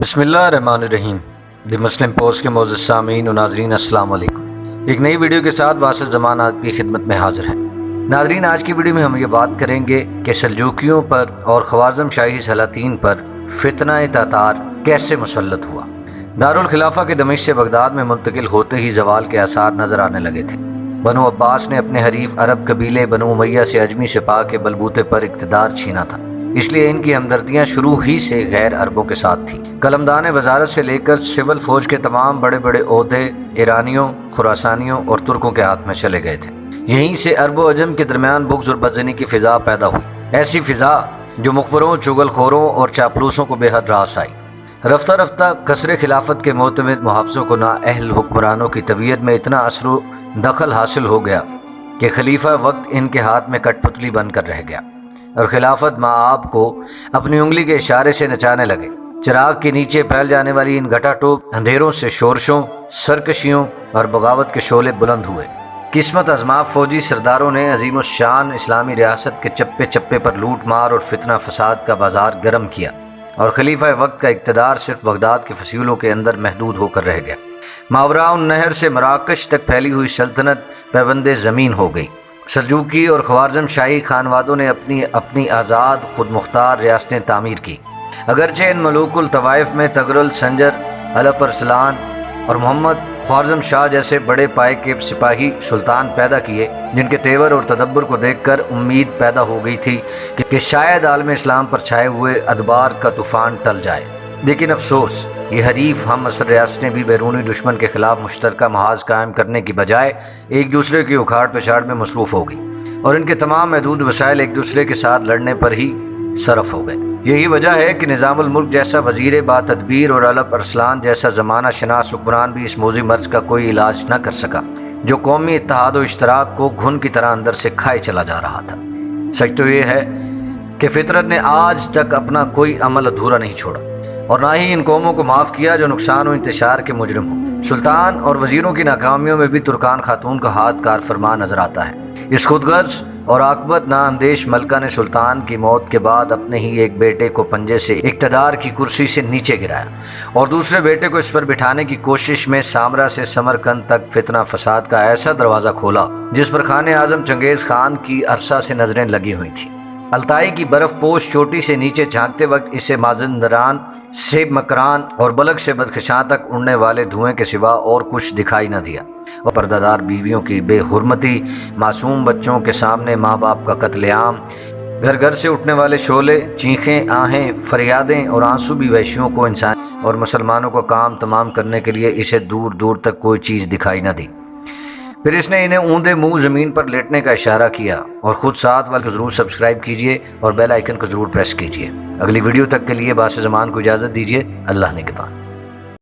بسم اللہ الرحمن الرحیم۔ دی مسلم پوسٹ کے معزز سامعین و ناظرین السلام علیکم۔ ایک نئی ویڈیو کے ساتھ واسط زمان آپ کی خدمت میں حاضر ہیں۔ ناظرین، آج کی ویڈیو میں ہم یہ بات کریں گے کہ سلجوقیوں پر اور خوارزم شاہی سلاطین پر فتنہ تاتار کیسے مسلط ہوا۔ دارالخلافہ کے دمشق سے بغداد میں منتقل ہوتے ہی زوال کے آثار نظر آنے لگے تھے۔ بنو عباس نے اپنے حریف عرب قبیلے بنو امیہ سے اجمی سپاہ کے بلبوتے پر اقتدار چھینا تھا، اس لیے ان کی ہمدردیاں شروع ہی سے غیر عربوں کے ساتھ تھیں۔ قلمدان وزارت سے لے کر سول فوج کے تمام بڑے بڑے عہدے ایرانیوں، خراسانیوں اور ترکوں کے ہاتھ میں چلے گئے تھے۔ یہیں سے عرب و عجم کے درمیان بغض اور بدظنی کی فضا پیدا ہوئی، ایسی فضا جو مخبروں، چغل خوروں اور چاپلوسوں کو بے حد راس آئی۔ رفتہ رفتہ قصر خلافت کے معتمد محافظوں کو نااہل حکمرانوں کی طبیعت میں اتنا اثر و دخل حاصل ہو گیا کہ خلیفہ وقت ان کے ہاتھ میں کٹ پتلی بن کر رہ گیا اور خلافت مآب کو اپنی انگلی کے اشارے سے نچانے لگے۔ چراغ کے نیچے پھیل جانے والی ان گھٹا ٹوپ اندھیروں سے شورشوں، سرکشیوں اور بغاوت کے شعلے بلند ہوئے۔ قسمت آزما فوجی سرداروں نے عظیم الشان اسلامی ریاست کے چپے چپے پر لوٹ مار اور فتنہ فساد کا بازار گرم کیا، اور خلیفہ وقت کا اقتدار صرف بغداد کے فصیلوں کے اندر محدود ہو کر رہ گیا۔ ماوراء النہر سے مراکش تک پھیلی ہوئی سلطنت پیوند زمین ہو گئی۔ سلجوقی اور خوارزم شاہی خانوادوں نے اپنی آزاد خود مختار ریاستیں تعمیر کی، اگرچہ ان ملوک الطوائف میں تغرل، سنجر، الپ ارسلان اور محمد خوارزم شاہ جیسے بڑے پائے کے سپاہی سلطان پیدا کیے، جن کے تیور اور تدبر کو دیکھ کر امید پیدا ہو گئی تھی کہ شاید عالم اسلام پر چھائے ہوئے ادبار کا طوفان ٹل جائے۔ لیکن افسوس، یہ حریف ہم عصر ریاستیں بھی بیرونی دشمن کے خلاف مشترکہ محاذ قائم کرنے کی بجائے ایک دوسرے کی اکھاڑ پچھاڑ میں مصروف ہو گئی، اور ان کے تمام محدود وسائل ایک دوسرے کے ساتھ لڑنے پر ہی صرف ہو گئے۔ یہی وجہ ہے کہ نظام الملک جیسا وزیر با تدبیر اور الپ ارسلان جیسا زمانہ شناس حکمران بھی اس موذی مرض کا کوئی علاج نہ کر سکا جو قومی اتحاد و اشتراک کو گھن کی طرح اندر سے کھائے چلا جا رہا تھا۔ سچ تو یہ ہے کہ فطرت نے آج تک اپنا کوئی عمل ادھورا نہیں چھوڑا، اور نہ ہی ان قوموں کو معاف کیا جو نقصان و انتشار کے مجرم ہوں۔ سلطان اور وزیروں کی ناکامیوں میں بھی ترکان خاتون کا ہاتھ کار فرما نظر آتا ہے۔ اس خود غرض اور عاقبت نا اندیش ملکہ نے سلطان کی موت کے بعد اپنے ہی ایک بیٹے کو پنجے سے اقتدار کی کرسی سے نیچے گرایا، اور دوسرے بیٹے کو اس پر بٹھانے کی کوشش میں سامرا سے سمرقند تک فتنہ فساد کا ایسا دروازہ کھولا جس پر خان اعظم چنگیز خان کی عرصہ سے نظریں لگی ہوئی تھیں۔ التائی کی برف پوش چوٹی سے نیچے جھانکتے وقت اسے مازندران سے مکران اور بلک سے بدخشاں تک اڑنے والے دھوئیں کے سوا اور کچھ دکھائی نہ دیا، اور پردہ دار بیویوں کی بے حرمتی، معصوم بچوں کے سامنے ماں باپ کا قتل عام، گھر گھر سے اٹھنے والے شعلے، چیخیں، آہیں، فریادیں اور آنسو بھی وحشیوں کو انسان اور مسلمانوں کو کام تمام کرنے کے لیے اسے دور دور تک کوئی چیز دکھائی نہ دی۔ پھر اس نے انہیں اوندے منہ زمین پر لیٹنے کا اشارہ کیا، اور خود ساتھ والے کو ضرور سبسکرائب کیجئے اور بیل آئیکن کو ضرور پریس کیجئے۔ اگلی ویڈیو تک کے لیے باس زمان کو اجازت دیجئے۔ اللہ نگہبان۔